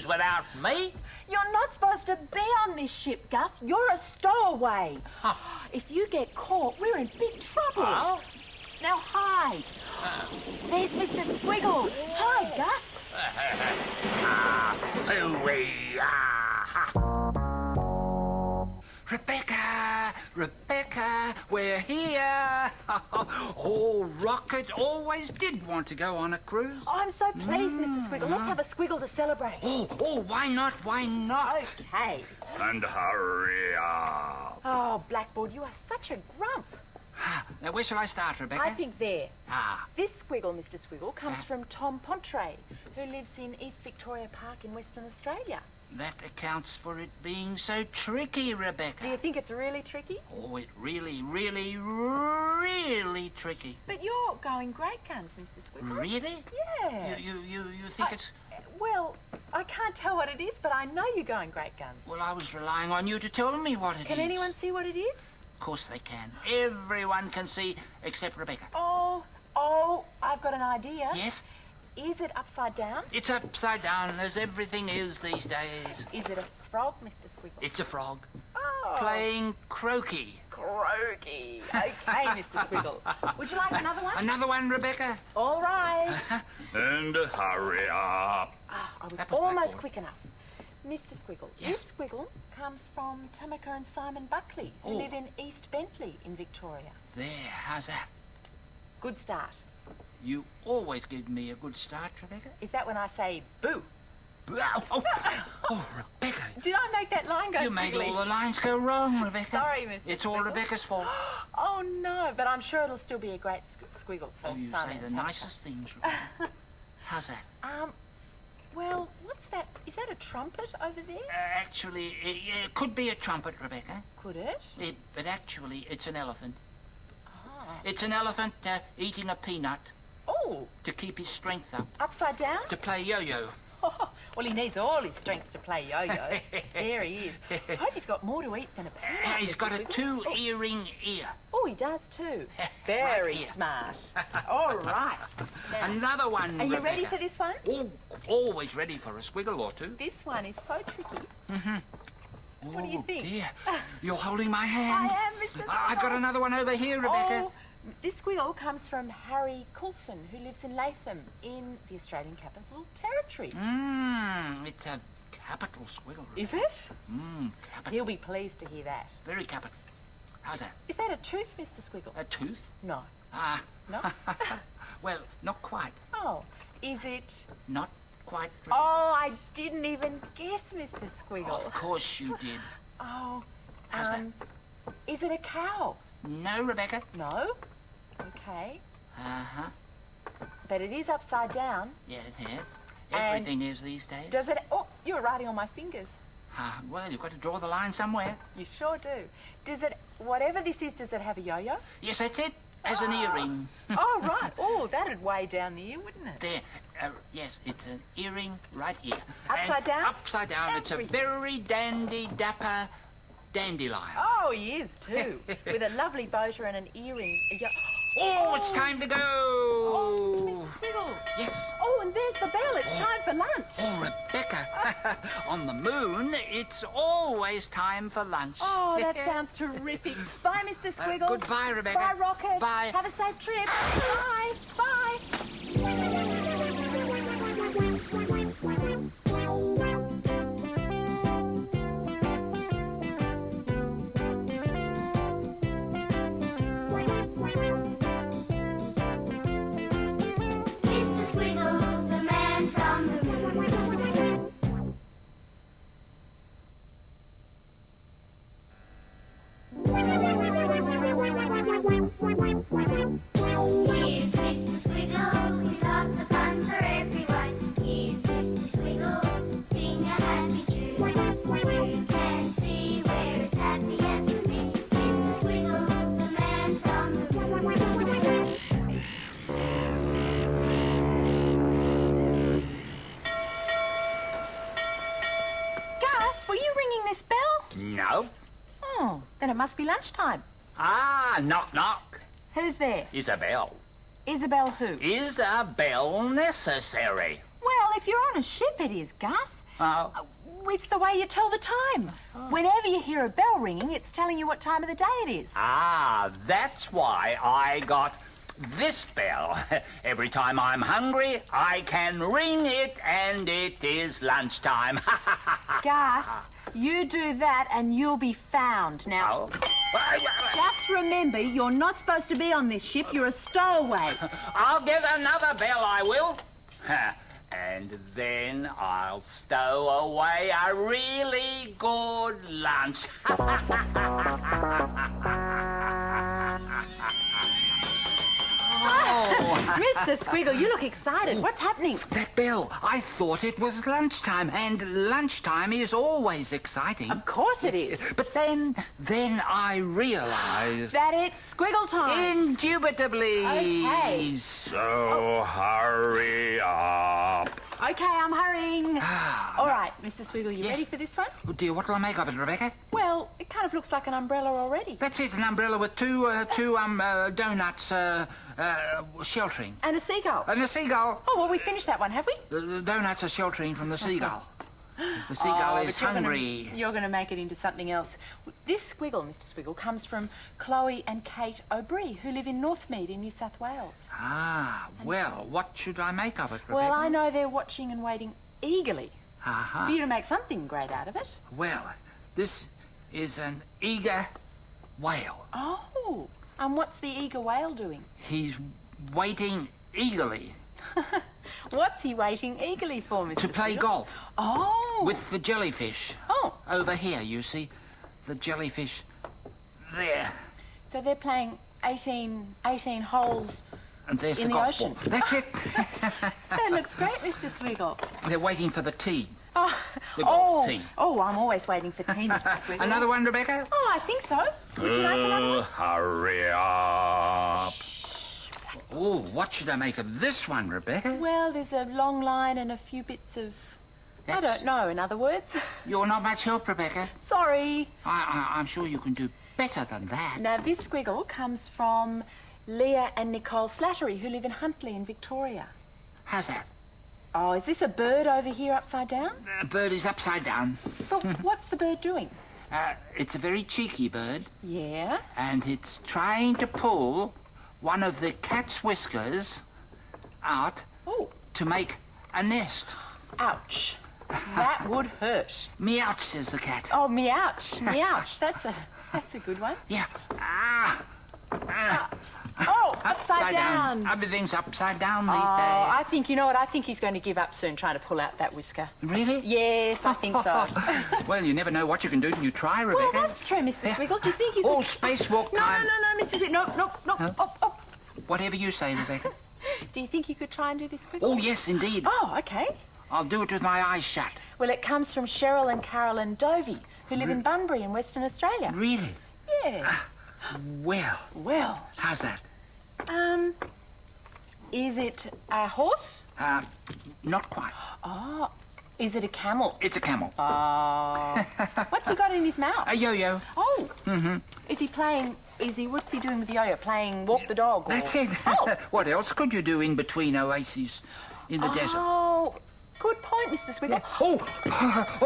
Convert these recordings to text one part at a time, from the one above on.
cruise without me. You're not supposed to be on this ship, Gus. You're a stowaway. Huh. If you get caught, we're in big trouble. Oh? Now hide. There's Mr. Squiggle. Hide, Gus. Phooey. Rebecca, we're here. Oh, Rocket always did want to go on a cruise. Oh, I'm so pleased, Mr. Squiggle. Let's have a squiggle to celebrate. Oh, why not? Why not? Okay. And hurry up. Oh, Blackboard, you are such a grump. Now, where shall I start, Rebecca? I think there. Ah. This squiggle, Mr. Squiggle, comes from Tom Pontre, who lives in East Victoria Park in Western Australia. That accounts for it being so tricky, Rebecca. Do you think it's really tricky? Oh, it really tricky. But you're going great guns, Mr. Squiggle. Really? Yeah. You think it's... Well, I can't tell what it is, but I know you're going great guns. Well, I was relying on you to tell me what it is. Can anyone see what it is? Of course they can. Everyone can see except Rebecca. Oh, I've got an idea. Yes? Is it upside down? It's upside down, as everything is these days. Is it a frog, Mr. Squiggle? It's a frog. Oh. Playing croaky. Croaky. Okay, Mr. Squiggle. Would you like another one? Another one, Rebecca? All right. And hurry up. I was That was almost Blackboard. quick enough. Mr. Squiggle, Yes? this squiggle comes from Tameka and Simon Buckley, who Oh. live in East Bentleigh in Victoria. There, how's that? Good start. You always give me a good start, Rebecca. Is that when I say boo? Oh, Rebecca. Did I make that line go You made squiggly? all the lines go wrong, Rebecca. Sorry, Mr. It's all Squiggle. Rebecca's fault. Oh, no, but I'm sure it'll still be a great squiggle for Oh, you Simon say the and Tameka. nicest things, Rebecca. How's that? Well, what's that? Is that a trumpet over there? Actually, it could be a trumpet, Rebecca. Could it? But actually, it's an elephant. Ah. It's an elephant eating a peanut Oh, to keep his strength up, upside down? to play yo-yo. Well, he needs all his strength to play yo-yos. There he is. I hope he's got more to eat than a peanut. He's Mr. got a Squiggle. two-earring ear. Oh, he does too. Right Very here. smart. All right. Now, Another one, are you Rebecca. ready for this one? Oh, always ready for a squiggle or two. This one is so tricky. What do you Oh, think? dear. You're holding my hand. I am, Mr. I've got Squiggle. another one over here, Rebecca. Oh, this squiggle comes from Harry Coulson, who lives in Latham in the Australian Capital Territory. It's a capital squiggle, Rebecca. Is it? Capital. He'll be pleased to hear that. Very capital. How's that? Is that a tooth, Mr. Squiggle? A tooth? No. Ah. No? Well, not quite. Oh, is it? Not quite. Rebecca. Oh, I didn't even guess, Mr. Squiggle. Of course you did. Oh, How's that? is it a cow? No, Rebecca. No? Okay. Uh-huh. But it is upside down. Yes, yes. And Everything is these days. Does it... Oh, you're writing on my fingers. Well, you've got to draw the line somewhere. You sure do. Does it... Whatever this is, does it have a yo-yo? Yes, that's it. As an earring. Oh, right. Oh, that'd weigh down the ear, wouldn't it? There. Yes, it's an earring right here. Upside And down? Upside down. It's a Everything. very dandy, dapper dandelion. Oh, he is too. With a lovely boater and an earring. Oh, it's time to go. Oh, Mr. Squiggle. Yes. Oh, and there's the bell. It's time for lunch. Oh, Rebecca. On the moon, it's always time for lunch. Oh, that sounds terrific. Bye, Mr. Squiggle. Goodbye, Rebecca. Bye, Rocket. Bye. Have a safe trip. Bye. Bye. Mr. Squiggle, the man from the moon. Here's Mr. Squiggle, with lots of fun for everyone. Here's Mr. Squiggle, sing a happy tune. You can see we're as happy as can be. Mr. Squiggle, the man from the moon. Gus, were you ringing this bell? No. Oh, then it must be lunchtime. Ah, knock, knock. Who's there? Isabel. Isabel who? Is a bell necessary? Well, if you're on a ship, it is, Gus. Oh. It's the way you tell the time. Whenever you hear a bell ringing, it's telling you what time of the day it is. Ah, that's why I got this bell. Every time I'm hungry, I can ring it, and it is lunchtime. Gus, you do that and you'll be found. Now, just remember, you're not supposed to be on this ship. You're a stowaway. I'll get another bell, I will. And then I'll stow away a really good lunch. Mr. Squiggle, you look excited. What's happening? That bell, I thought it was lunchtime, and lunchtime is always exciting. Of course it is. But then I realized... That it's Squiggle time. Indubitably. Okay. So hurry up. Okay, I'm hurrying. All right, Mr. Squiggle, you Yes. ready for this one? Oh dear, what will I make of it, Rebecca? Well, it kind of looks like an umbrella already. That's it, an umbrella with two donuts sheltering. And a seagull. And a seagull. Oh, well, we finished that one, have we? The donuts are sheltering from the seagull. The seagull is but you're hungry. You're going to make it into something else. This Squiggle, Mr. Squiggle, comes from Chloe and Cate O'Brien, who live in Northmead in New South Wales. Ah, well, what should I make of it, Rebecca? Well, I know they're watching and waiting eagerly Uh-huh. for you to make something great out of it. Well, this is an eager whale. Oh, and what's the eager whale doing? He's waiting eagerly What's he waiting eagerly for, Mr. to play Squiggle? golf Oh. with the jellyfish. Oh, Over here, you see, the jellyfish there. so they're playing 18 holes. And there's In the the golf ocean. ball. That's it. That looks great, Mr. Squiggle. They're waiting for the tea. Oh, The golf tee. Oh, I'm always waiting for tea, Mr. Squiggle. Another one, Rebecca? Oh, I think so. Would you like another one? Hurry up. Oh, what should I make of this one, Rebecca? Well, there's a long line and a few bits of... I That's- don't know, in other words. You're not much help, Rebecca. Sorry. I'm sure you can do better than that. Now, this Squiggle comes from Leah and Nicole Slattery, who live in Huntley in Victoria. How's that? Oh, is this a bird over here upside down? The bird is upside down. But what's the bird doing? It's a very cheeky bird, Yeah? and it's trying to pull one of the cat's whiskers out Oh, to make a nest. ouch. That would hurt. Meouch, says the cat. Oh, meouch. Meouch. That's a good one. Yeah. Oh, upside down. Everything's upside down these Oh, days. I think, you know what, I think he's going to give up soon trying to pull out that whisker. Really? Yes, I think so. Well, you never know what you can do till you try, Well, Rebecca. that's true, Mr. Yeah. Squiggle. Do you think you could... Oh, spacewalk No, time. no, Mr. Squiggle. No. Huh? Oh. Whatever you say, Rebecca. Do you think you could try and do this, Squiggle? Oh, yes, indeed. Oh, okay. I'll do it with my eyes shut. Well, it comes from Sheryl and Carolyn Dovey, who live in Bunbury in Western Australia. Really? Yeah. Well, Well, how's that? is it a horse? Not quite. Oh, is it a camel? It's a camel. Oh. What's he got in his mouth? A yo-yo. Oh. Mm-hmm. What's he doing with the yo-yo? Playing walk the dog? Or... That's it. Oh. What else could you do in between oases in the desert? Oh, good point, Mr. Squiggle. Oh,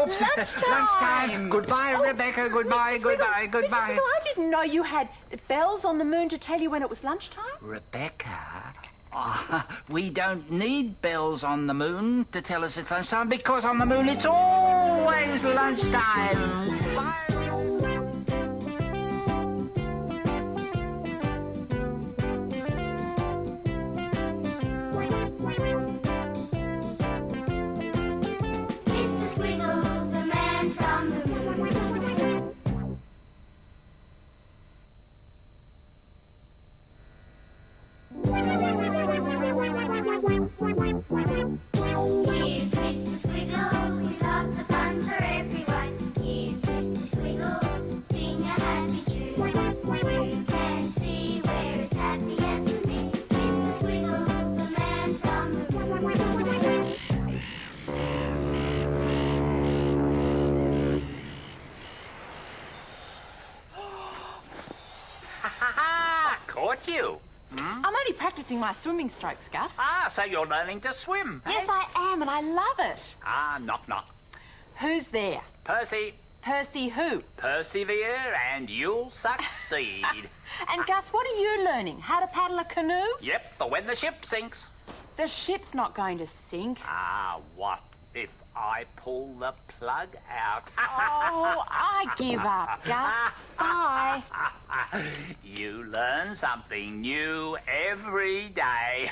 oops. Lunchtime. Lunchtime. Goodbye, Rebecca. Goodbye, Mr. goodbye, Squiggle, goodbye. Mr. Squiggle, I didn't know you had bells on the moon to tell you when it was lunchtime. Rebecca, we don't need bells on the moon to tell us it's lunchtime because on the moon it's always lunchtime. Bye. Mr. Squiggle, the man from the moon. Here's Mr. Squiggle with lots of fun for everyone. Here's Mr. Squiggle, sing a happy tune. You can see we're as happy as can be. Mr. Squiggle, the man from the moon. Ha! Caught you. I'm only practising my swimming strokes, Gus. Ah, so you're learning to swim. Yes, I am, and I love it. Ah, knock, knock. Who's there? Percy, Percy who? persevere and you'll succeed. And Gus, what are you learning? How to paddle a canoe? Yep, for when the ship sinks. The ship's not going to sink. Ah, what if I pull the plug out? Oh, I give up, Gus. Bye. You learn something new every day.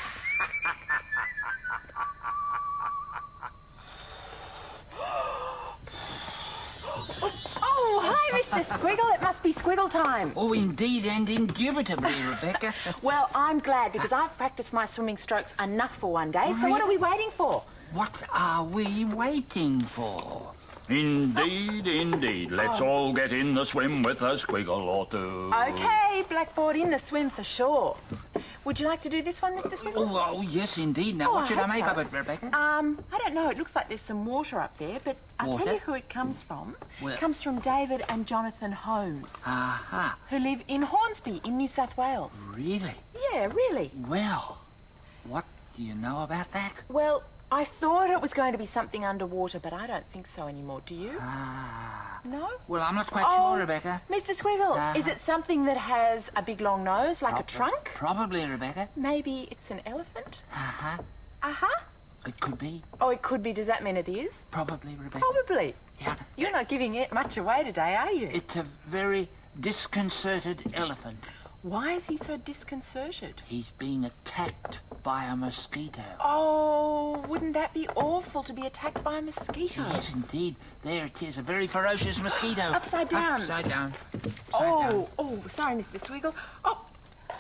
Oh, hi, Mr. Squiggle. It must be Squiggle time. Oh, indeed and indubitably, Rebecca. Well, I'm glad because I've practised my swimming strokes enough for one day. So what are we waiting for? What are we waiting for? Indeed, indeed. Let's all get in the swim with a squiggle or two. Okay, Blackboard, in the swim for sure. Would you like to do this one, Mr. Squiggle? Oh, yes, indeed. Now, Oh, what I should I hope make so. of it, Rebecca? I don't know. It looks like there's some water up there, but I'll tell Water? you who it comes from. Where? It comes from David and Jonathan Holmes, Aha, who live in Hornsby in New South Wales. really? Yeah, really. Well, what do you know about that? Well, I thought it was going to be something underwater, but I don't think so anymore. Do you? Ah, No? well, I'm not quite Oh, sure, Rebecca. Mr. Squiggle, is it something that has a big long nose, like a trunk? Probably, Rebecca. Maybe it's an elephant? Uh-huh. Uh-huh. It could be. Oh, it could be. Does that mean it is? Probably, Rebecca. Probably. Yeah. You're not giving it much away today, are you? It's a very disconcerted elephant. Why is he so disconcerted? He's being attacked by a mosquito. Oh, wouldn't that be awful to be attacked by a mosquito? Yes, indeed. There it is, a very ferocious mosquito. Upside down. Upside down. Oh, sorry, Mr. Squiggle.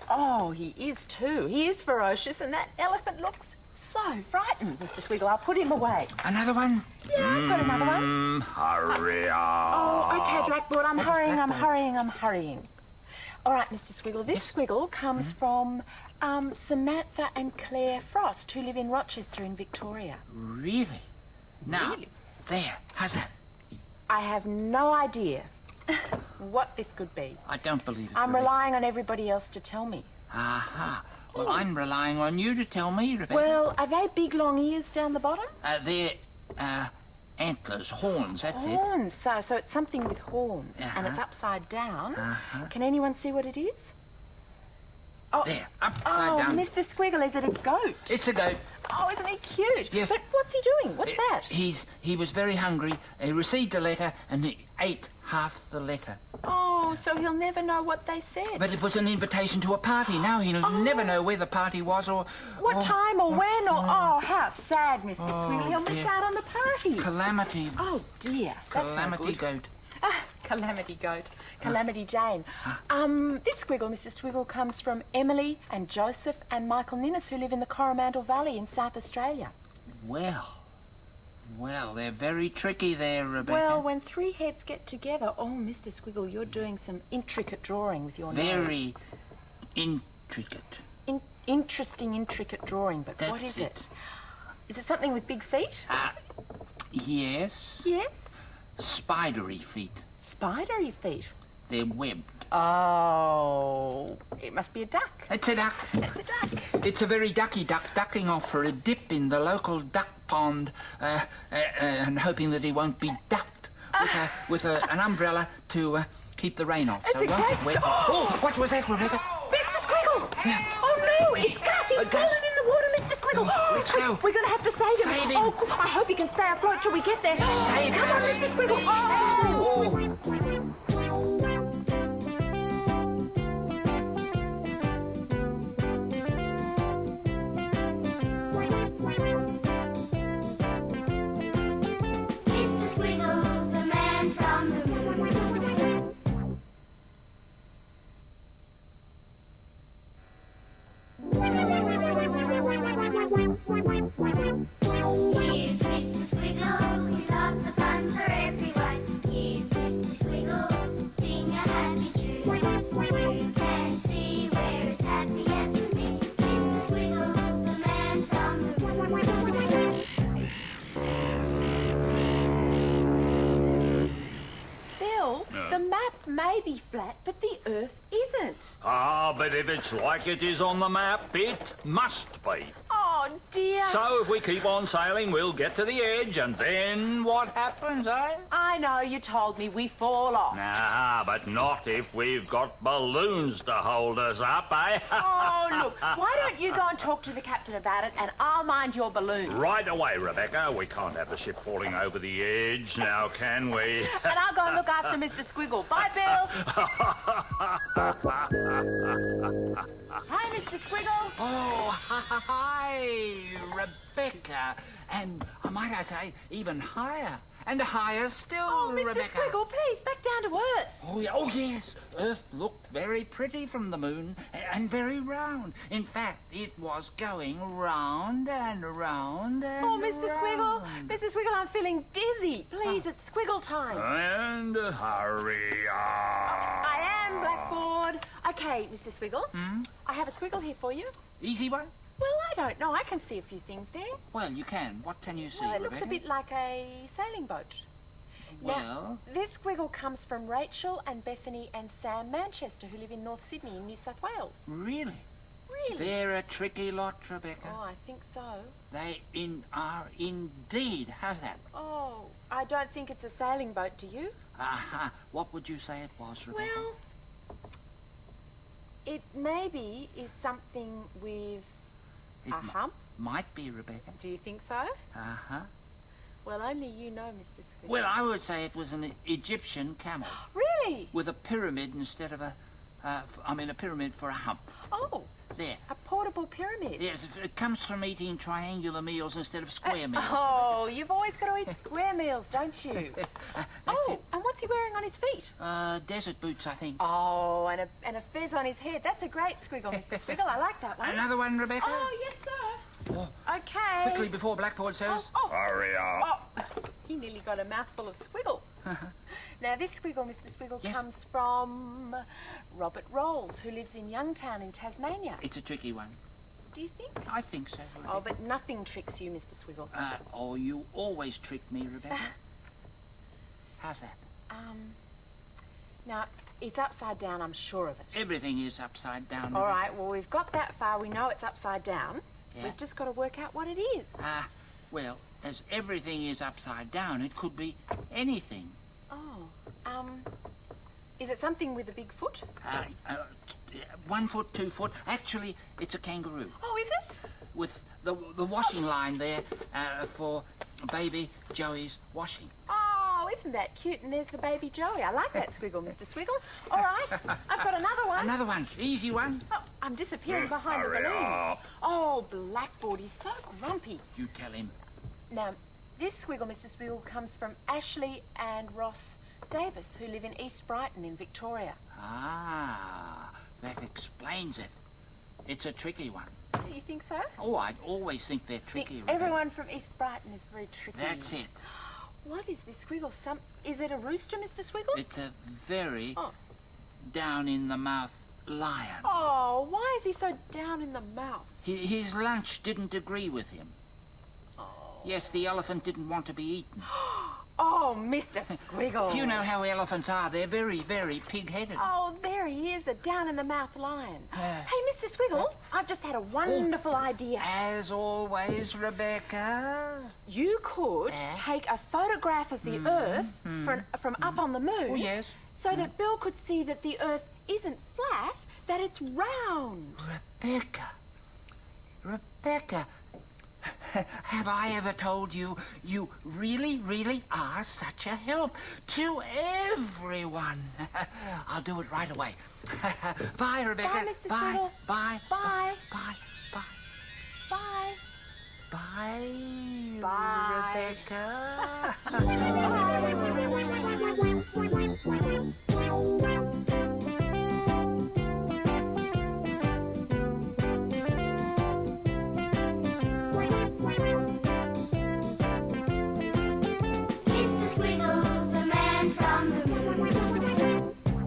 Oh, he is too. He is ferocious, and that elephant looks so frightened, Mr. Squiggle. I'll put him away. Another one? Yeah, I've got another one. Hurry up. Oh, okay, Blackboard. I'm That was hurrying, I'm Blackboard. hurrying, I'm hurrying. All right, Mr. Squiggle. This squiggle comes from Samantha and Clare Frost, who live in Rochester in Victoria. Really? Now, Really? there. How's that? I have no idea what this could be. I don't believe it. I'm Rebecca. relying on everybody else to tell me. Aha. Well, I'm relying on you to tell me, Rebecca. Well, are they big, long ears down the bottom? They're, antlers, horns, that's it. Horns. So it's something with horns, and it's upside down. Can anyone see what it is? Oh, There, upside down. Mr. Squiggle, is it a goat? It's a goat. Oh, isn't he cute? Yes. But what's he doing? What's that? He was very hungry. He received a letter and he ate half the letter. Oh, so he'll never know what they said. But it was an invitation to a party. Now he'll never know where the party was or... What time or when or... Oh, how sad, Mr. Squiggle. He'll miss dear. out on the party. Calamity. Oh, dear. That's Calamity no good. goat. Calamity goat. Calamity Jane. This squiggle, Mr. Squiggle, comes from Emily and Joseph and Michael Ninnis, who live in the Coromandel Valley in South Australia. Well, they're very tricky there, Rebecca. Well, when three heads get together... Oh, Mr. Squiggle, you're doing some intricate drawing with your very nose. intricate. Interesting, intricate drawing, but what That's is it? Is it something with big feet? Yes. Yes. Spidery feet. Spidery feet. They're webbed. Oh, it must be a duck. It's a duck. It's a duck. It's a very ducky duck, ducking off for a dip in the local duck pond and hoping that he won't be ducked with an umbrella to keep the rain off. It's a great wet. Oh, what was that, Rebecca? Mr. Squiggle! Oh no, it's Gus! He's Gus. fallen in the water, Mr. Squiggle! Let's go. We're going to have to save him. Save him. Oh, I hope he can stay afloat till we get there. Save Come on, Gus. Mr. Squiggle! Oh! Mr. Squiggle, the man from the moon. Here's Mr. Squiggle, with lots of fun for everyone. Here's Mr. Squiggle, sing a happy tune. You can see we're as happy as can be. Mr. Squiggle, the man from the moon. Bill, the map may be flat, but the Earth isn't. Ah, but if it's like it is on the map, it must be. Oh, dear. So if we keep on sailing, we'll get to the edge, and then what happens, eh? I know, you told me we fall off. Nah, but not if we've got balloons to hold us up, eh? Oh, look, why don't you go and talk to the captain about it, and I'll mind your balloons. Right away, Rebecca. We can't have the ship falling over the edge now, can we? And I'll go and look after Mr. Squiggle. Bye, Bill. Hi, Mr. Squiggle. Oh, hi, Rebecca. And might I say, even higher. And higher still, Oh, Mr. Rebecca. Squiggle, please, back down to earth. Oh, yes. Earth looked very pretty from the moon and very round. In fact, it was going round and round and Oh, Mr. Squiggle. round. Mr. Squiggle, I'm feeling dizzy. Please, it's Squiggle time. And hurry up. I am, Blackboard. Okay, Mr. Squiggle. I have a squiggle here for you. Easy one? Well, I don't know. I can see a few things there. Well, you can. What can you see, Well, it looks a Rebecca? bit like a sailing boat. Well, Now, this squiggle comes from Rachel and Bethany and Sam Manchester, who live in North Sydney in New South Wales. really? Really? They're a tricky lot, Rebecca. Oh, I think so. They are indeed. How's that? Oh, I don't think it's a sailing boat, do you? Aha. What would you say it was, Rebecca? Well, it maybe is something with It a hump. might be, Rebecca. Do you think so? Uh-huh. Well, only you know, Mr. Squiggle. Well, I would say it was an Egyptian camel Really? with a pyramid instead of a pyramid for a hump. Oh, There. a portable pyramid. Yes, it comes from eating triangular meals instead of square meals. Oh, you've always got to eat square meals, don't you? That's Oh, it. and what's he wearing on his feet? Desert boots, I think. Oh, and a fez on his head. That's a great squiggle, Mr. Squiggle. I like that one. Another one, Rebecca? Oh, yes, sir. Oh, Okay. quickly before Blackboard says. Oh, Hurry up. oh. He nearly got a mouthful of squiggle. Now, this squiggle, Mr. Squiggle, Yes. comes from Robert Rolls, who lives in Youngtown in Tasmania. It's a tricky one. Do you think? I think so, Rebecca. Oh, but nothing tricks you, Mr. Squiggle. You always trick me, Rebecca. How's that? Now, it's upside down, I'm sure of it. Everything is upside down. All Rebecca. right, well, we've got that far. We know it's upside down. Yeah. We've just got to work out what it is. Well, as everything is upside down, it could be anything. Oh, is it something with a big foot? 1 foot, 2 foot. Actually, it's a kangaroo Oh, is it? with the washing line there for baby Joey's washing. Oh, isn't that cute? And there's the baby Joey. I like that squiggle, Mr. Squiggle. All right, I've got another one. Another one, easy one. Oh, I'm disappearing behind the Hurry balloons. up. Oh, Blackboard, he's so grumpy. You tell him. Now, this squiggle, Mr. Squiggle, comes from Ashley and Ross Davis, who live in East Brighton in Victoria. Ah, that explains it. It's a tricky one. You think so? Oh, I always think they're tricky. Rebecca. Everyone from East Brighton is very tricky. That's it. What is this squiggle? Is it a rooster, Mr. Squiggle? It's a very Oh. down in the mouth lion. Oh, why is he so down in the mouth? His lunch didn't agree with him. Oh, Yes, the elephant didn't want to be eaten. oh Mr. Squiggle. You know how elephants are. They're very, very pig-headed. Oh, there he is, a down-in-the-mouth lion. Yeah. Hey, Mr. Squiggle, I've just had a wonderful idea. As always, Rebecca. You could Yeah. take a photograph of the Earth from up on the moon Oh, yes. so that Bill could see that the Earth isn't flat, that it's round. Rebecca. Rebecca. Have I ever told you you really, really are such a help to everyone? I'll do it right away. Bye, Rebecca. Bye, Mr. Bye. Squiggle. Bye. Bye. Bye. Bye. Bye. Bye. Bye. Rebecca. Mr. Squiggle, the man from the moon.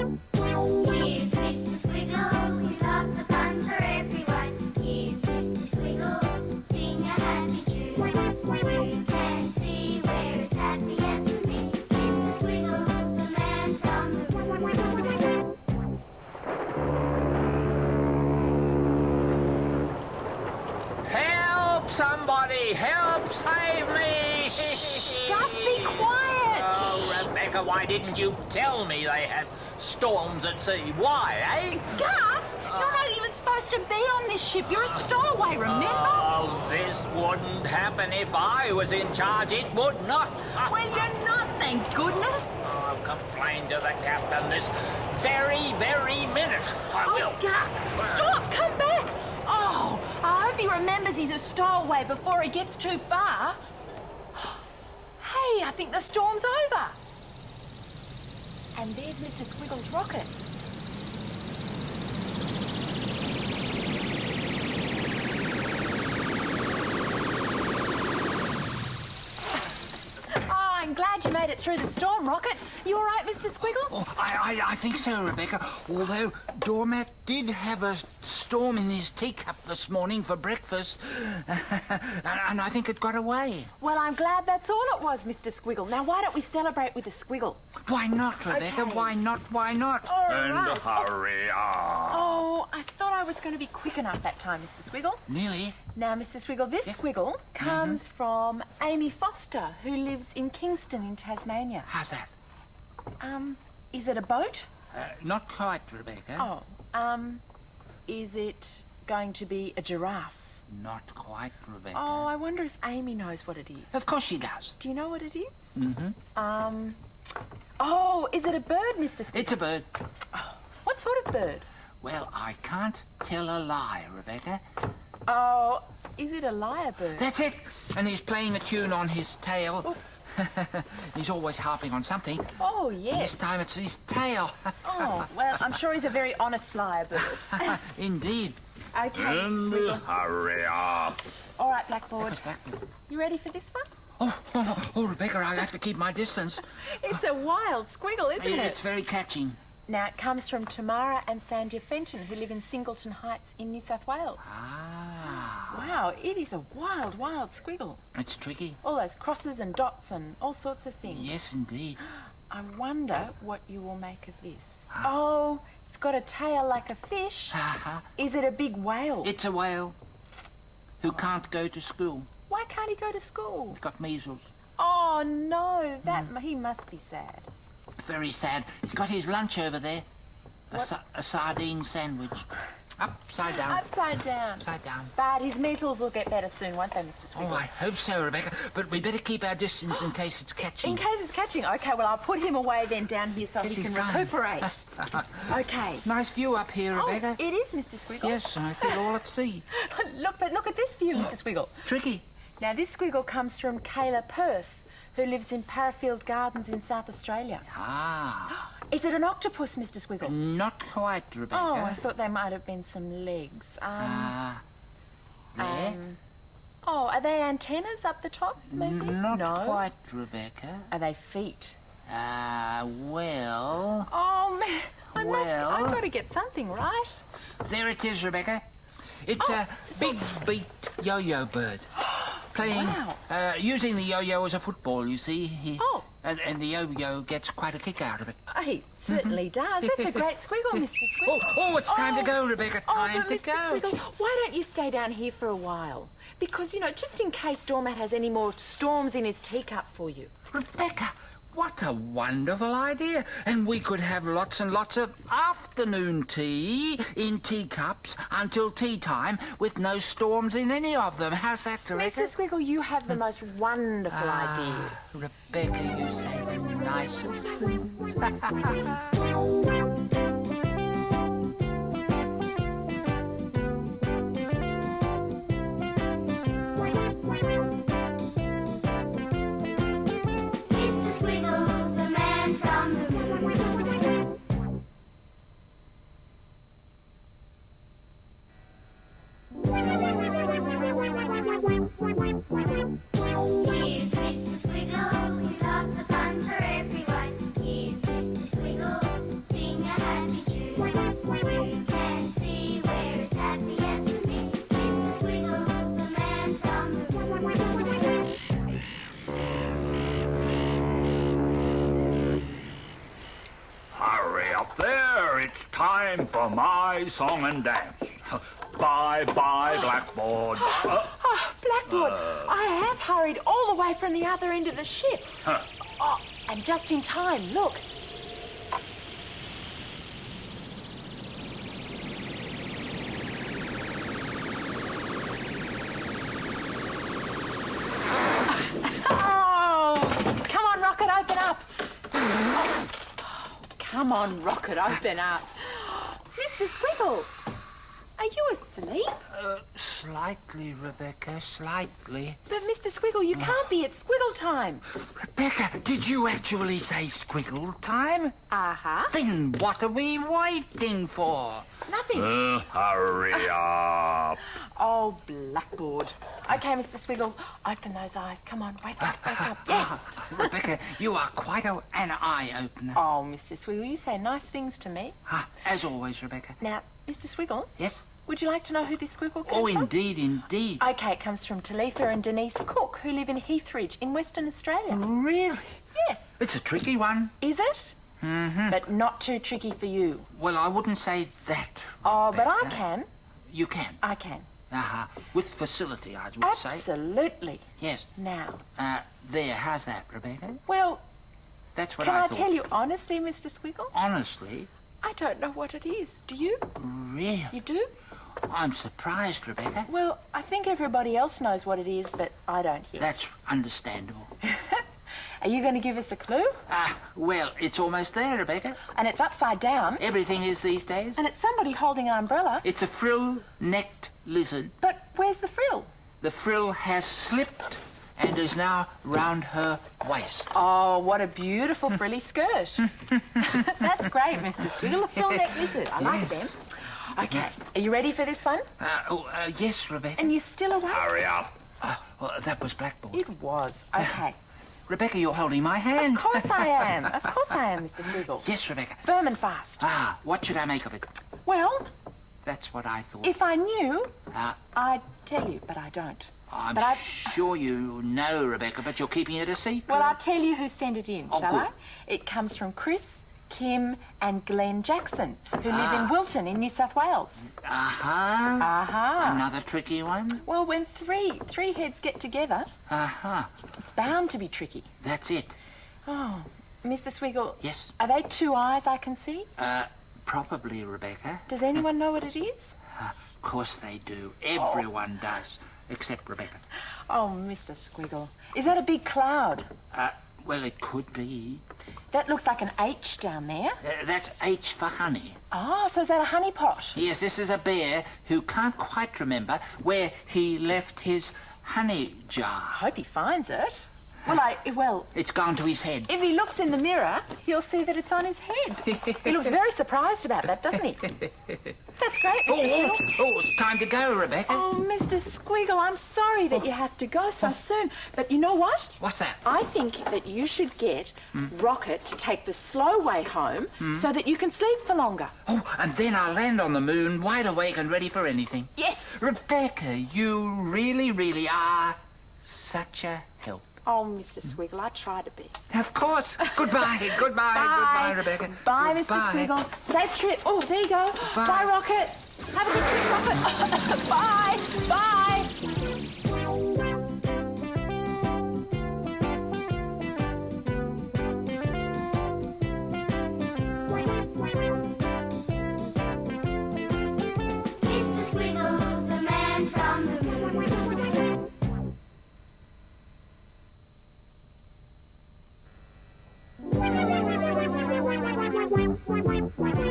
Here's Mr. Squiggle with lots Somebody help save me! Just be quiet. Oh, Rebecca, why didn't you tell me they had storms at sea? Why, eh? Gus, you're not even supposed to be on this ship. You're a stowaway, remember? Oh, this wouldn't happen if I was in charge. It would not. Well, you're not, thank goodness. I'll complain to the captain this very, very minute. I will. Oh, Gus, stop, come back. Oh, I hope he remembers he's a stowaway before he gets too far. Hey, I think the storm's over. And there's Mr. Squiggle's rocket. Oh, I'm glad you made it through the storm, Rocket. You all right, Mr. Squiggle? Oh, I think so, Rebecca. Although Doormat did have a storm in his teacup this morning for breakfast. And I think it got away. Well, I'm glad that's all it was, Mr. Squiggle. Now, why don't we celebrate with a squiggle? Why not, Rebecca? Okay. Why not? Why not? All And right. hurry up. Oh, I thought I was going to be quick enough that time, Mr. Squiggle. Nearly. Now, Mr. Squiggle, this Yes? squiggle comes from Amy Foster, who lives in Kingston in Tasmania. How's that? Is it a boat? Not quite, Rebecca. Oh, is it going to be a giraffe? Not quite, Rebecca. Oh, I wonder if Amy knows what it is. Of course she does. Do you know what it is? Mm-hmm. Oh, is it a bird, Mr. Squiggle? It's a bird. What sort of bird? Well, I can't tell a lie, Rebecca. Oh, is it a lyrebird? That's it. And he's playing a tune on his tail. Oh. He's always harping on something. Oh, And yes. this time it's his tail. Oh, well, I'm sure he's a very honest lyrebird. Indeed. Okay, Mr. And Squiggle. hurry up. All right, Blackboard. You ready for this one? Oh, Rebecca, I have to keep my distance. It's a wild squiggle, isn't it? It's very catching. Now, it comes from Tamara and Sandia Fenton, who live in Singleton Heights in New South Wales. Ah. Wow, it is a wild, wild squiggle. It's tricky. All those crosses and dots and all sorts of things. Yes, indeed. I wonder what you will make of this. Oh, it's got a tail like a fish. Is it a big whale? It's a whale who can't go to school. Why can't he go to school? He's got measles. Oh, no, he must be sad. Very sad. He's got his lunch over there. A sardine sandwich. Upside down. Upside down. Upside down. But his measles will get better soon, won't they, Mr. Squiggle? Oh, I hope so, Rebecca. But we better keep our distance in case it's catching. In case it's catching. Okay, well, I'll put him away then down here so Yes, he can he's fine. recuperate. Okay. Nice view up here, Rebecca. Oh, it is, Mr. Squiggle. Yes, I feel all at sea. Look at this view, Mr. Squiggle. Tricky. Now, this squiggle comes from Caila, Perth, who lives in Parafield Gardens in South Australia. Ah. Is it an octopus, Mr. Squiggle? Not quite, Rebecca. Oh, I thought there might have been some legs. There? Oh, are they antennas up the top, maybe? Not no. quite, Rebecca. Are they feet? Well... Oh, man. I've got to get something right. There it is, Rebecca. It's a big-beaked yo-yo bird. Playing, Wow. using the yo-yo as a football, you see. Oh. And the yo-yo gets quite a kick out of it. He certainly does. That's a great squiggle, Mr. Squiggle. Oh, it's time to go, Rebecca. Time but to Mr. go. Squiggle, why don't you stay down here for a while? Because, just in case Doormat has any more storms in his teacup for you. Rebecca, what a wonderful idea. And we could have lots and lots of afternoon tea in teacups until tea time with no storms in any of them. How's that, Rebecca? Mr. Squiggle, you have the most wonderful ideas. Rebecca, you say the nicest things. Mr. Squiggle, the man from the moon. Here's Mr. Squiggle with lots of fun for everyone. Here's Mr. Squiggle, sing a happy tune. You can see we're as happy as can be. Mr. Squiggle, the man from the moon. Hurry up there. It's time for my song and dance. Bye-bye, Blackboard. Blackboard, I have hurried all the way from the other end of the ship. Huh. Oh, and just in time, look. Oh, come on, Rocket, open up. Oh, come on, Rocket, open up. Mr. Squiggle, are you asleep? Slightly, Rebecca, slightly. But, Mr. Squiggle, you can't be at Squiggle time. Rebecca, did you actually say squiggle time? Uh-huh. Then what are we waiting for? Nothing. Hurry up. Oh, Blackboard. Okay, Mr. Squiggle, open those eyes. Come on, wake up, wake up. Yes. Rebecca, you are quite an eye-opener. Oh, Mr. Squiggle, you say nice things to me. As always, Rebecca. Now, Mr. Squiggle, Yes? would you like to know who this squiggle came Oh, from? indeed, indeed. Okay, it comes from Talitha and Denise Cook, who live in Heathridge in Western Australia. Really? Yes. It's a tricky one. Is it? Mm-hmm. But not too tricky for you. Well, I wouldn't say that. Oh, but I Rebecca. can. You can. I can. With facility, I would say. Absolutely. Yes. Now, There, how's that, Rebecca? well, That's what can I I thought. tell you honestly, Mr. Squiggle? Honestly, I don't know what it is. Do you? really? You do? I'm surprised, Rebecca. Well, I think everybody else knows what it is, but I don't yet. That's understandable. Are you going to give us a clue? Well, it's almost there, Rebecca. And it's upside down. Everything is these days. And it's somebody holding an umbrella. It's a frill-necked lizard. But where's the frill? The frill has slipped and is now round her waist. Oh, what a beautiful frilly skirt. That's great, Mr. Squiggle. A frill-neck lizard. I like them. Okay, are you ready for this one? Yes, Rebecca. And you're still awake? Hurry up. Well, that was Blackboard. It was. Okay. Rebecca, you're holding my hand. Of course I am. Of course I am, Mr. Squiggle. Yes, Rebecca. Firm and fast. What should I make of it? Well, That's what I thought. if I knew, Ah. I'd tell you, but I don't. I'm But sure you know, Rebecca, but you're keeping it a secret. Well, I'll tell you who sent it in, Oh, shall good. I? It comes from Chris, Kim and Glen Jackson, who live in Wilton in New South Wales. Another tricky one? Well, when three heads get together, it's bound to be tricky. That's it. Oh, Mr. Squiggle. Yes? Are they two eyes I can see? Probably, Rebecca. Does anyone know what it is? Of course they do. Everyone does, except Rebecca. Oh, Mr. Squiggle. Is that a big cloud? Well, it could be. That looks like an H down there. That's H for honey. Oh, so is that a honey pot? Yes, this is a bear who can't quite remember where he left his honey jar. I hope he finds it. Well, It's gone to his head. if he looks in the mirror, he'll see that it's on his head. He looks very surprised about that, doesn't he? That's great, Mr. Squiggle. It's time to go, Rebecca. Oh, Mr. Squiggle, I'm sorry that you have to go so soon. But you know what? What's that? I think that you should get Rocket to take the slow way home so that you can sleep for longer. Oh, and then I'll land on the moon, wide awake and ready for anything. Yes. Rebecca, you really, really are such a help. Oh, Mr. Squiggle, I try to be. Of course. Goodbye. Goodbye, Rebecca. Bye, Mr. Squiggle. Safe trip. Oh, there you go. Bye, Rocket. Have a good trip, Rocket. Bye. Bye. Mr. Squiggle, the man from the moon.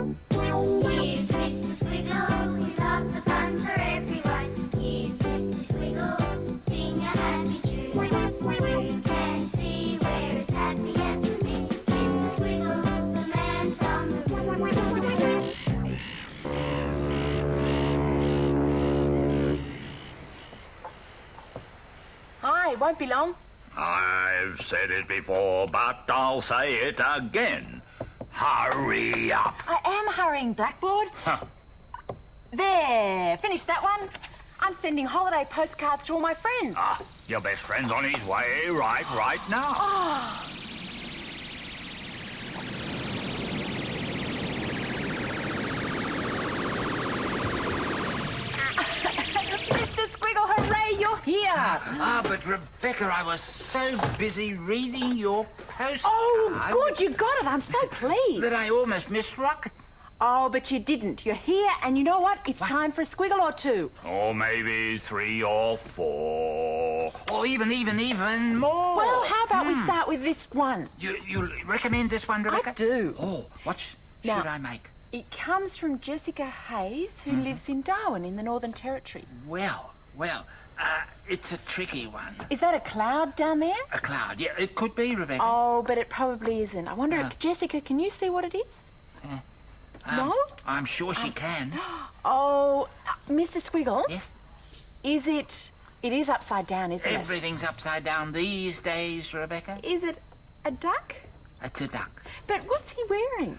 Here's Mr. Squiggle with lots of fun for everyone. Here's Mr. Squiggle, sing a happy tune. You can see we're as happy as can be. Mr. Squiggle, the man from the moon. Hi, won't be long. I've said it before, but I'll say it again. Hurry up. I am hurrying, Blackboard. Huh. There, finished that one. I'm sending holiday postcards to all my friends. Your best friend's on his way right now. Mr. Squiggle, hooray, you're here. But Rebecca, I was so busy reading your postcard. Oh, good, you got it. I'm so pleased. That I almost missed Rocket. Oh, but you didn't. You're here, and you know what? It's time for a squiggle or two. Or maybe 3 or 4. Or even more. Well, how about we start with this one? You recommend this one, Rebecca? I do. Oh, what Now- should I make? It comes from Jessica Hayes, who lives in Darwin in the Northern Territory. Well, it's a tricky one. Is that a cloud down there? A cloud. Yeah, it could be, Rebecca. Oh, but it probably isn't. I wonder, Jessica, can you see what it is? No? I'm sure she can. Oh, Mr. Squiggle, Yes? it is upside down, isn't it? Everything's upside down these days, Rebecca. Is it a duck? It's a duck. But what's he wearing?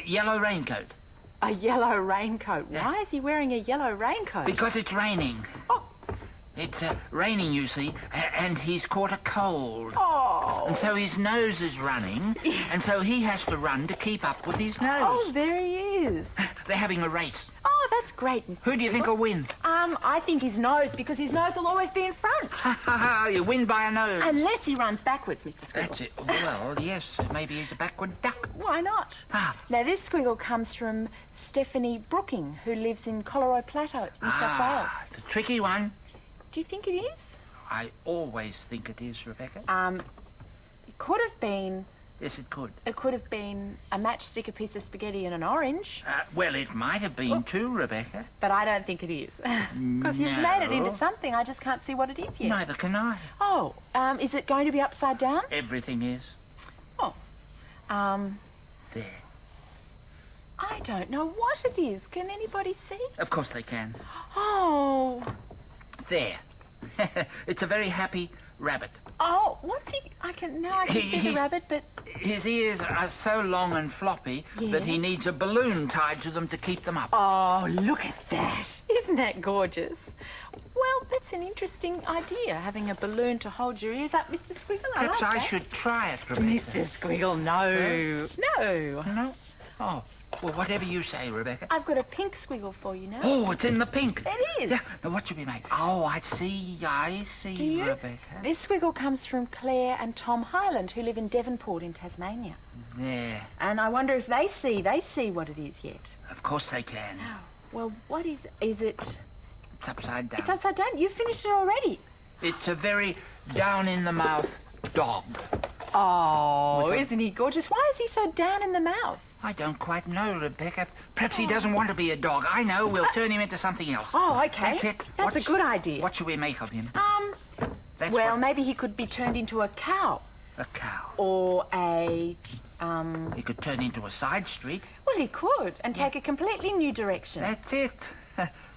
Yellow raincoat. A yellow raincoat. Yeah. Why is he wearing a yellow raincoat? Because it's raining. Oh. It's raining, you see, and he's caught a cold. Oh. And so his nose is running, and so he has to run to keep up with his nose. Oh, there he is. They're having a race. Oh, that's great, Mr. Who do you think will win? I think his nose, because his nose will always be in front. Ha ha ha, you win by a nose. Unless he runs backwards, Mr. Squiggle. That's it. Well, yes, maybe he's a backward duck. Why not? Ah. Now, this squiggle comes from Stephanie Brooking, who lives in Collaroy Plateau, New South Wales. It's a tricky one. Do you think it is? I always think it is, Rebecca. It could have been. Yes, it could. It could have been a matchstick, a piece of spaghetti, and an orange. Well, it might have been too, Rebecca. But I don't think it is. Because you've made it into No. something. I just can't see what it is yet. Neither can I. Oh, is it going to be upside down? Everything is. Oh. There. I don't know what it is. Can anybody see? Of course they can. Oh. There. It's a very happy rabbit. Oh, what's he? I can see the He's- rabbit, but His ears are so long and floppy that he needs a balloon tied to them to keep them up. oh, look at that! Isn't that gorgeous? Well, that's an interesting idea, having a balloon to hold your ears up, Mr. Squiggle. Perhaps I I like should try it, that. Rebecca. Mr. Squiggle, no, no. No? Oh, well, whatever you say, Rebecca. I've got a pink squiggle for you now. Oh, it's in the pink. It is. Yeah. Now, what should we make? Oh, I see, Do you? Rebecca. This squiggle comes from Clare and Tom Highland, who live in Devonport in Tasmania. There. And I wonder if they see what it is yet. Of course they can. Well, what is it? It's upside down. It's upside down. You finished it already. It's a very down-in-the-mouth dog. Oh, With a- isn't he gorgeous? Why is he so down in the mouth? I don't quite know, Rebecca. Perhaps he doesn't want to be a dog. I know. We'll turn him into something else. Oh, okay. That's it. That's a good idea. What should we make of him? That's Well, what- maybe he could be turned into a cow a cow. or a. He could turn into a side street. Well, he could and take a completely new direction. That's it.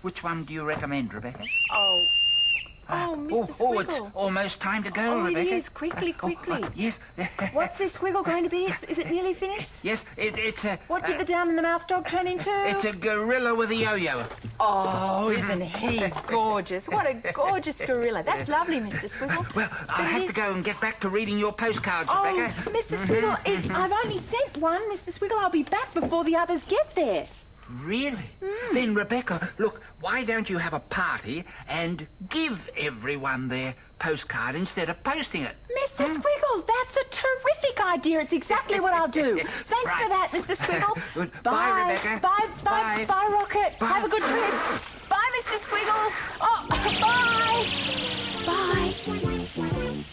Which one do you recommend, Rebecca? Oh, Mr. Oh, it's Squiggle. almost time to go, Oh, it Rebecca. is. Quickly. Yes. What's this squiggle going to be? Is it nearly finished? Yes, it's a... What did the down-in-the-mouth dog turn into? It's a gorilla with a yo-yo. Oh, isn't he gorgeous? What a gorgeous gorilla. That's lovely, Mr. Squiggle. Well, I But it have is- to go and get back to reading your postcards, Oh, Rebecca. Mr. Squiggle, I've only sent one. Mr. Squiggle, I'll be back before the others get there. Really? Then, Rebecca, look, why don't you have a party and give everyone their postcard instead of posting it? Mr. Squiggle, that's a terrific idea. It's exactly what I'll do. Thanks for Right. that, Mr. Squiggle. Bye, Rebecca. Bye, Bye. Rocket. Bye. Have a good trip. Bye, Mr. Squiggle. Oh, bye. Bye.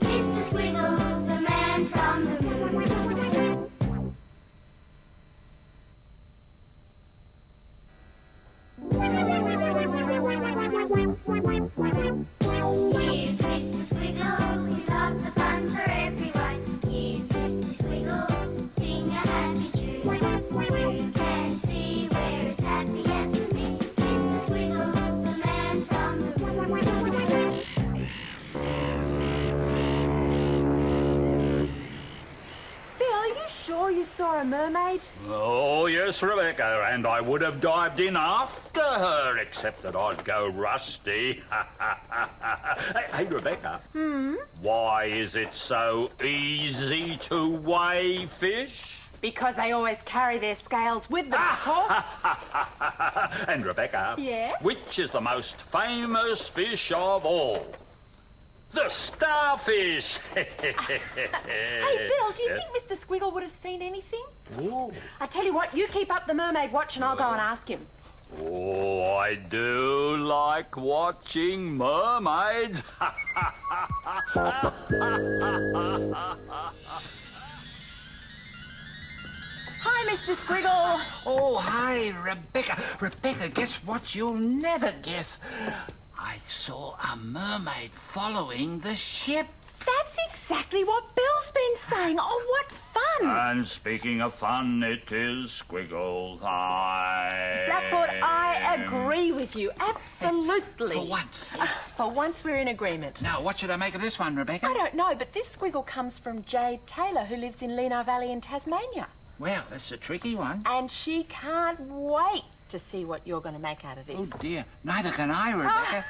Mr. Squiggle, the man from the moon. Here's Mr. Squiggle, with lots of fun for everyone. sure you saw a mermaid? Oh, yes, Rebecca, and I would have dived in after her, except that I'd go rusty. Hey, Rebecca. Why is it so easy to weigh fish? Because they always carry their scales with them, of course. And Rebecca, Yeah? which is the most famous fish of all? The starfish! Hey, Bill, do you think Mr. Squiggle would have seen anything? Ooh. I tell you what, you keep up the mermaid watch and I'll go and ask him. Oh, I do like watching mermaids. Hi, Mr. Squiggle. Oh, hi, Rebecca. Rebecca, guess what you'll never guess? I saw a mermaid following the ship. That's exactly what Bill's been saying. Oh, what fun. And speaking of fun, it is Squiggle time. Blackboard, I agree with you. Absolutely. For once, yes. For once, we're in agreement. Now, what should I make of this one, Rebecca? I don't know, but this squiggle comes from Jade Taylor, who lives in Lena Valley in Tasmania. Well, that's a tricky one. And she can't wait to see what you're going to make out of this. Oh, dear. Neither can I, Rebecca.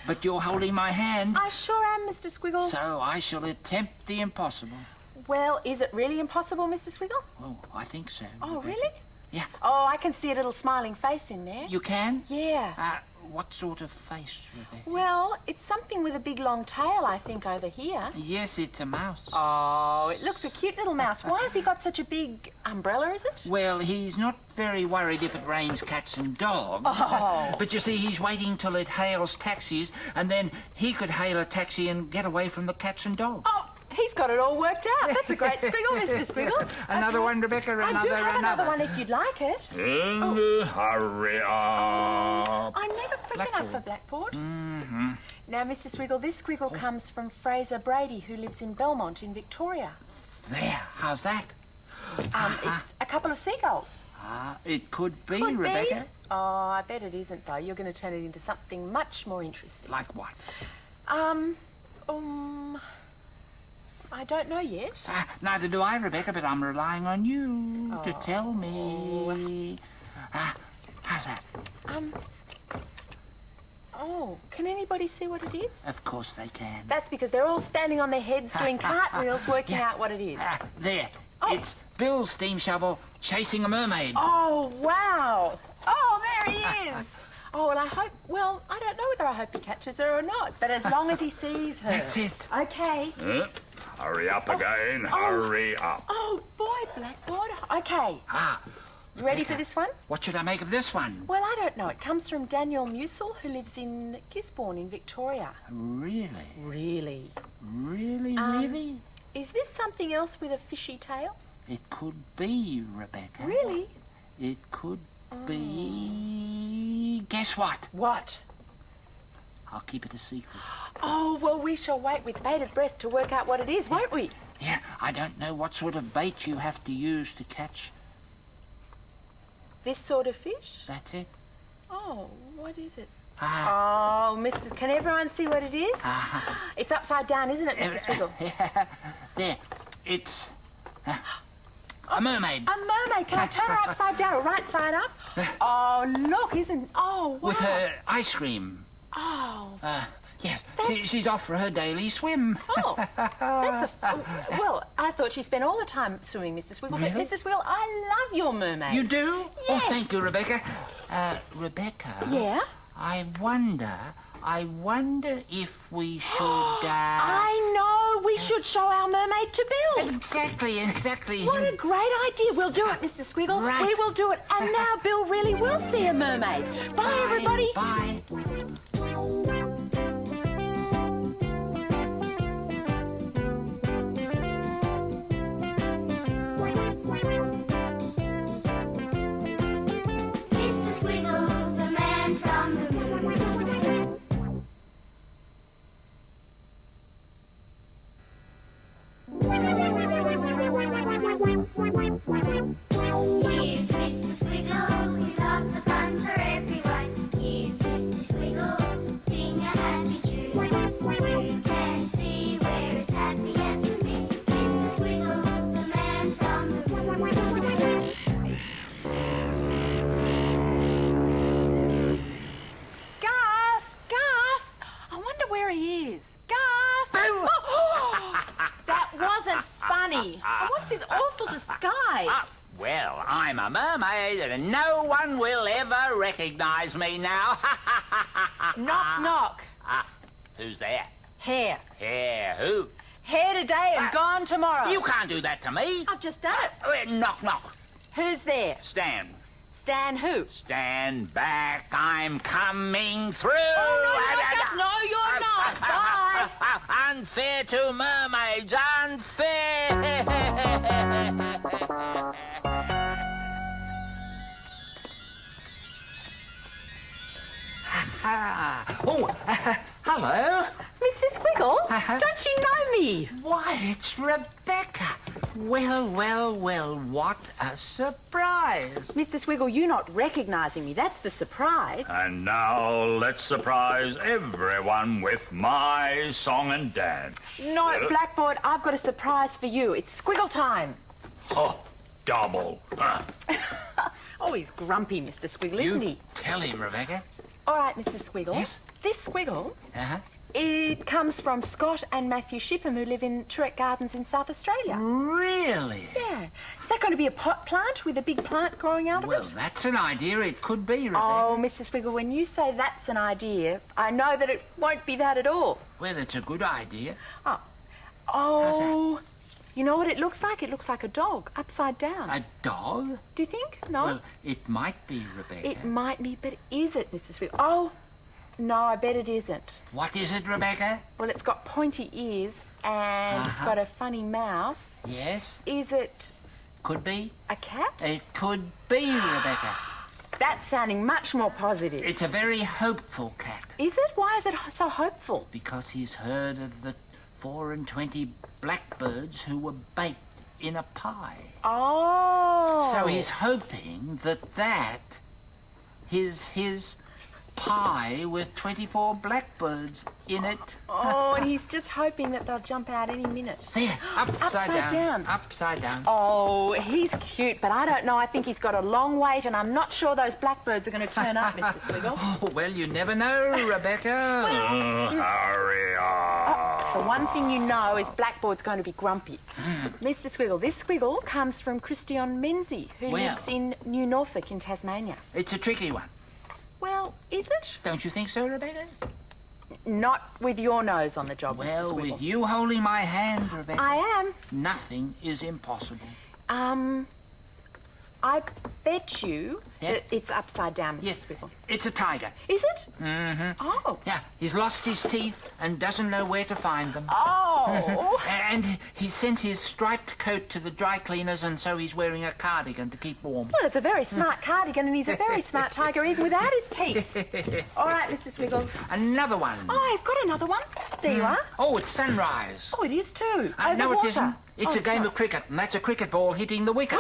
But you're holding my hand. I sure am, Mr. Squiggle. So I shall attempt the impossible. Well, is it really impossible, Mr. Squiggle? Oh, I think so. Oh, Rebecca. really? Yeah. Oh, I can see a little smiling face in there. You can? Yeah. What sort of face, Rebecca? Well, it's something with a big long tail, I think, over here. Yes, it's a mouse. Oh, it looks a cute little mouse. Why has he got such a big umbrella, is it? Well, he's not very worried if it rains cats and dogs. Oh. But you see, he's waiting till it hails taxis, and then he could hail a taxi and get away from the cats and dogs. Oh, he's got it all worked out. That's a great squiggle, Mr. Squiggle. Another one, Rebecca, I do have another one if you'd like it. Hurry up. I'm never quick enough for Blackboard. Mm-hmm. Now, Mr. Squiggle, this squiggle comes from Fraser Brady, who lives in Belmont in Victoria. There, how's that? It's a couple of seagulls. It could be, Could Rebecca. be. Oh, I bet it isn't, though. You're going to turn it into something much more interesting. Like what? I don't know yet. Neither do I, Rebecca, but I'm relying on you to tell me. How's that? Can anybody see what it is? Of course they can. That's because they're all standing on their heads doing cartwheels, working Yeah. out what it is. There. Oh. It's Bill's steam shovel chasing a mermaid. Oh, wow. Oh, there he is. Oh, well, I don't know whether I hope he catches her or not, but as long as he sees her. That's it. Okay. Hurry up again. Hurry up. Oh, boy, Blackboard. Okay. You ready for this one? What should I make of this one? Well, I don't know. It comes from Daniel Musil, who lives in Gisborne in Victoria. Really? Really? Really? Is this something else with a fishy tail? It could be, Rebecca. Really? It could be... Guess what? What? I'll keep it a secret. Oh, well, we shall wait with bated breath to work out what it is, won't we? Yeah, I don't know what sort of bait you have to use to catch. This sort of fish? That's it. Oh, what is it? Ah. Oh, can everyone see what it is? It's upside down, isn't it, Mr. Squiggle? There. It's... a mermaid. A mermaid. Can I turn her upside down or right side up? Oh, look, Oh, wow. With her ice cream. Oh. Yes, she's off for her daily swim. Oh, that's well, I thought she spent all the time swimming, Mr. Squiggle. Really? But, Mr. Squiggle, I love your mermaid. You do? Yes. Oh, thank you, Rebecca. Rebecca? Yeah? I wonder if we should, I know. We should show our mermaid to Bill. Exactly. What a great idea. We'll do it, Mr. Squiggle. Right. We will do it. And now Bill really will see a mermaid. Bye, everybody. Bye. Mr. Squiggle, the man from the moon. Here's Mr. Squiggle with lots of fun for everyone. Here's Mr. Squiggle, sing a happy tune. You can see we're as happy as can be. Mr. Squiggle, the man from the moon. awful disguise. Well, I'm a mermaid and no one will ever recognise me now. Knock, knock. Who's there? Hair. Hair, who? Hair today and gone tomorrow. You can't do that to me. I've just done it. Knock, knock. Who's there? Stand. Stan who? Stand back. I'm coming through. Oh, no, you're not. Bye. Unfair to mermaids. Unfair. Oh, hello. Mr. Squiggle, don't you know me? Why, it's Rebecca. Well, well, well, what a surprise. Mr. Squiggle, you not recognising me, that's the surprise. And now let's surprise everyone with my song and dance. No, Blackboard, I've got a surprise for you. It's Squiggle time. Oh, double. Oh, he's grumpy, Mr. Squiggle, isn't he? Tell him, Rebecca. All right, Mr. Squiggle. Yes? This Squiggle, Uh-huh. it comes from Scott and Matthew Shipham, who live in Turret Gardens in South Australia. Really? Yeah. Is that going to be a pot plant with a big plant growing out of Well, it? that's an idea. It could be, Rebecca. Oh, Mr. Squiggle, when you say that's an idea, I know that it won't be that at all. Well, it's a good idea. Oh, you know what it looks like? It looks like a dog, upside down. A dog? Do you think? No? Well, it might be, Rebecca. It might be, but is it, Mr. Squiggle? Oh, no, I bet it isn't. What is it, Rebecca? Well, it's got pointy ears and it's got a funny mouth. Yes? Is it Could be. a cat? It could be, Rebecca. That's sounding much more positive. It's a very hopeful cat. Is it? Why is it so hopeful? Because he's heard of the 24 blackbirds who were baked in a pie. Oh. So he's hoping that his pie with 24 blackbirds in it. Oh, and he's just hoping that they'll jump out any minute. There, upside down. Upside down. Oh, he's cute, but I don't know. I think he's got a long wait, and I'm not sure those blackbirds are going to turn up, Mr. Squiggle. Oh, well, you never know, Rebecca. Hurry up. The one thing you know is Blackboard's going to be grumpy. Mr. Squiggle, this Squiggle comes from Christian Menzies, who Well. lives in New Norfolk in Tasmania. It's a tricky one. Well, is it? Don't you think so, Rebecca? Not with your nose on the job, Mr. Well, Squiggle. with you holding my hand, Rebecca, I am. nothing is impossible. I bet you Yes? that it's upside down, Mr. Yes, Squiggle. it's a tiger. Is it? Mm-hmm. Oh. Yeah, he's lost his teeth and doesn't know where to find them. Oh. And he sent his striped coat to the dry cleaners, and so he's wearing a cardigan to keep warm. Well, it's a very smart cardigan, and he's a very smart tiger even without his teeth. All right, Mr. Squiggle. Another one. Oh, I've got another one. There you are. Oh, it's sunrise. Oh, it is too. No, Over it water. isn't. It's Oh, a game not. of cricket, and that's a cricket ball hitting the wicket.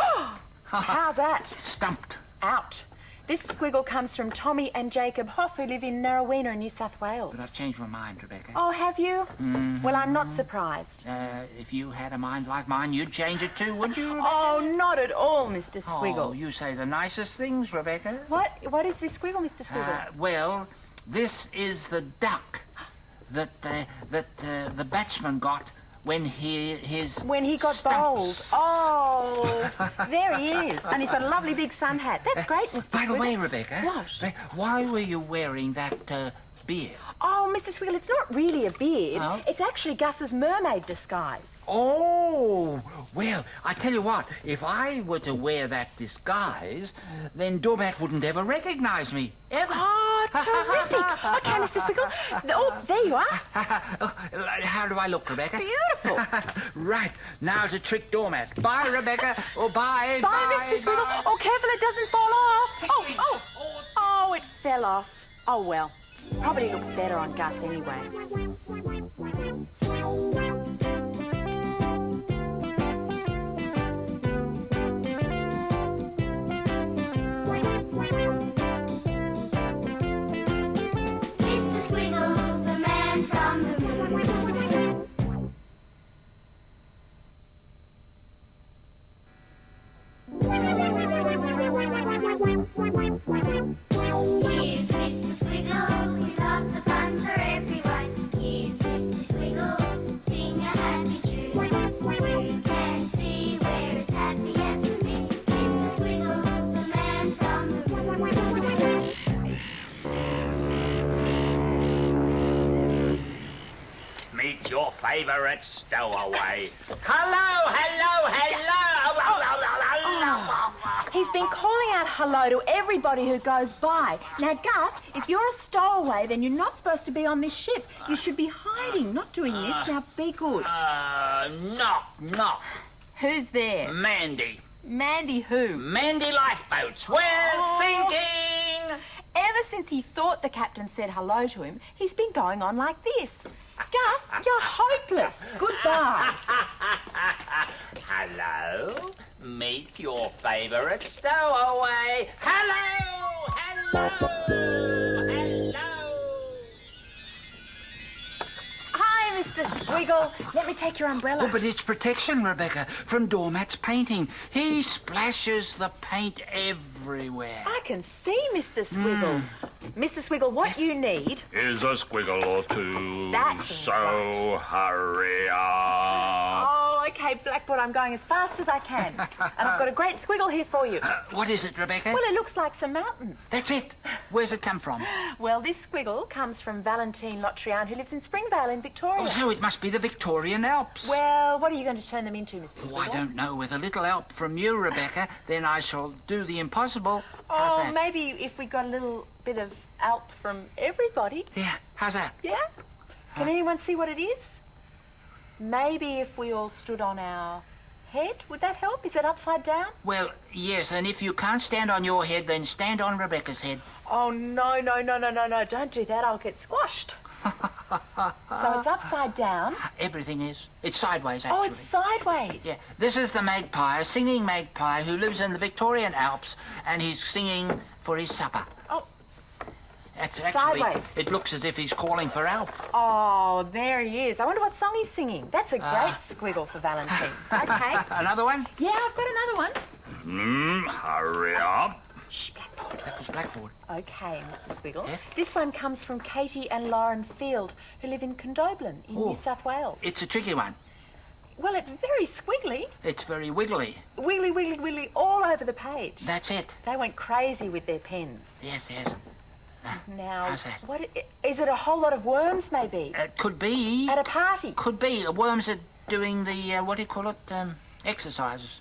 How's that? Stumped. Out. This Squiggle comes from Tommy and Jacob Hoff, who live in Narrowena in New South Wales. But I've changed my mind, Rebecca. Oh, have you? Well, I'm not surprised. If you had a mind like mine, you'd change it too, would you, Rebecca? Oh, not at all, Mr. Squiggle. Oh, you say the nicest things, Rebecca. What is this Squiggle, Mr. Squiggle? Well, this is the duck that the batsman got when he got stumps. bowled. Oh, there he is. And he's got a lovely big sun hat. That's great, Mr. By the Squiggle. way, Rebecca. What? Why were you wearing that beard? Oh, Mr. Squiggle, it's not really a beard. Oh? It's actually Gus's mermaid disguise. Oh, well, I tell you what, if I were to wear that disguise, then Doormat wouldn't ever recognize me, ever. Oh, terrific. Okay, Mr. Squiggle. Oh, there you are. How do I look, Rebecca? Beautiful. Right, now to trick Doormat. Bye, Rebecca. Oh, bye, Bye, Mr. Squiggle. bye. Oh, careful it doesn't fall off. Oh, it fell off. Oh, well. Probably looks better on Gus anyway. Mr. Squiggle, the man from the moon. Here's Mr. Squiggle with lots of fun for everyone. Here's favourite stowaway. Hello, hello, hello! He's been calling out hello to everybody who goes by. Now, Gus, if you're a stowaway, then you're not supposed to be on this ship. You should be hiding, not doing this. Now, be good. Knock. Who's there? Mandy. Mandy who? Mandy lifeboats. We're sinking! Ever since he thought the captain said hello to him, he's been going on like this. Gus, you're hopeless. Goodbye. Hello. Meet your favourite stowaway. Hello! Hi, Mr. Squiggle. Let me take your umbrella. Oh, but it's protection, Rebecca, from Doormat's painting. He splashes the paint everywhere. I can see, Mr. Squiggle. Mr. Squiggle, what you need... Is a squiggle or two. That's so hurry up. Oh, OK, Blackboard, I'm going as fast as I can. And I've got a great squiggle here for you. What is it, Rebecca? Well, it looks like some mountains. That's it. Where's it come from? Well, this squiggle comes from Valentine Lotrian, who lives in Springvale in Victoria. Oh, so it must be the Victorian Alps. Well, what are you going to turn them into, Mr. Squiggle? Oh, I don't know. With a little help from you, Rebecca, then I shall do the impossible. How's that? Maybe if we got a little bit of help from everybody. Yeah, how's that? Yeah? Can anyone see what it is? Maybe if we all stood on our head, would that help? Is it upside down? Well, yes, and if you can't stand on your head, then stand on Rebecca's head. Oh, no, don't do that. I'll get squashed. So it's upside down. Everything is. It's sideways, actually. Oh, it's sideways. Yeah, this is the magpie, a singing magpie who lives in the Victorian Alps, and he's singing for his supper. Oh. That's actually... Sideways. It looks as if he's calling for help. Oh, there he is. I wonder what song he's singing. That's a great squiggle for Valentine. Okay. Another one? Yeah, I've got another one. Hurry up. Shh, Blackboard. That was Blackboard. Okay, Mr. Squiggle. Yes? This one comes from Cate and Lauren Field, who live in Condoblin in New South Wales. It's a tricky one. Well, it's very squiggly. It's very wiggly. Wiggly, wiggly, wiggly all over the page. That's it. They went crazy with their pens. Yes. Now, How's that? what is it? A whole lot of worms, maybe? It could be. At a party? Could be. Worms are doing the, what do you call it, exercises.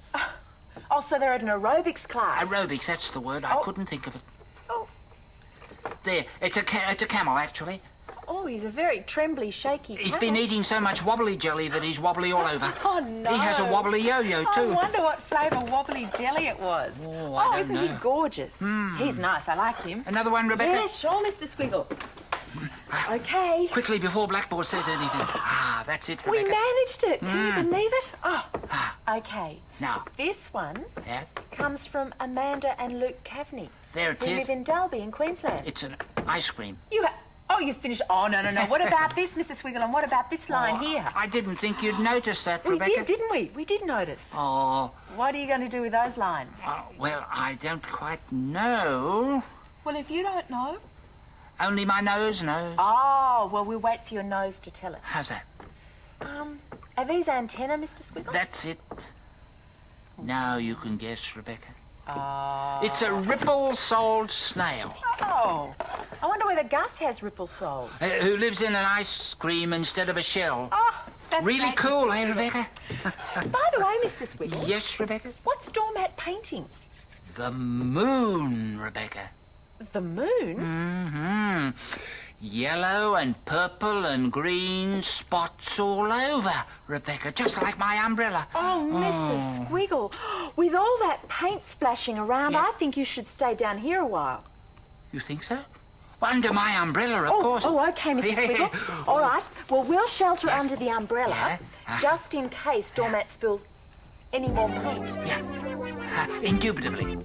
Oh, so they're at an aerobics class. Aerobics, that's the word. I couldn't think of it. Oh. There, it's a camel, actually. Oh, he's a very trembly, shaky He's camel. been eating so much wobbly jelly that he's wobbly all over. Oh, no. He has a wobbly yo-yo, too. I wonder what flavour wobbly jelly it was. Oh, I don't isn't know. he gorgeous? He's nice. I like him. Another one, Rebecca? Yes, sure, Mr. Squiggle. Okay. Quickly, before Blackboard says anything. That's it, We Rebecca. managed it. Can you believe it? Oh, okay. Now, This one yes, comes from Amanda and Luke Cavney, there it who is. live in Dalby in Queensland. It's an ice cream. You finished. Oh, no. What about this, Mr. Squiggle? And what about this line here? I didn't think you'd notice that, We Rebecca. did, didn't we? We did notice. Oh, What are you going to do with those lines? well, I don't quite know. Well, if you don't know... Only my nose knows. Oh, well, we'll wait for your nose to tell us. How's that? Are these antennae, Mr. Squiggle? That's it. Now you can guess, Rebecca. Oh. It's a ripple-soled snail. Oh. I wonder whether Gus has ripple soles. Who lives in an ice cream instead of a shell. Oh, that's Really great, cool, Mr. eh, Squiggle. Rebecca? By the way, Mr. Squiggle, Yes, Rebecca? what's Doormat painting? The moon, Rebecca. The moon? Mm-hmm. Yellow and purple and green spots all over, Rebecca, just like my umbrella. Oh, Mr. Squiggle, with all that paint splashing around, Yeah. I think you should stay down here a while. You think so? Well, under my umbrella, of course. Oh, okay, Mr. Squiggle. All right, well, we'll shelter Yes. under the umbrella, Yeah. just in case Doormat spills any more paint. Yeah. Indubitably.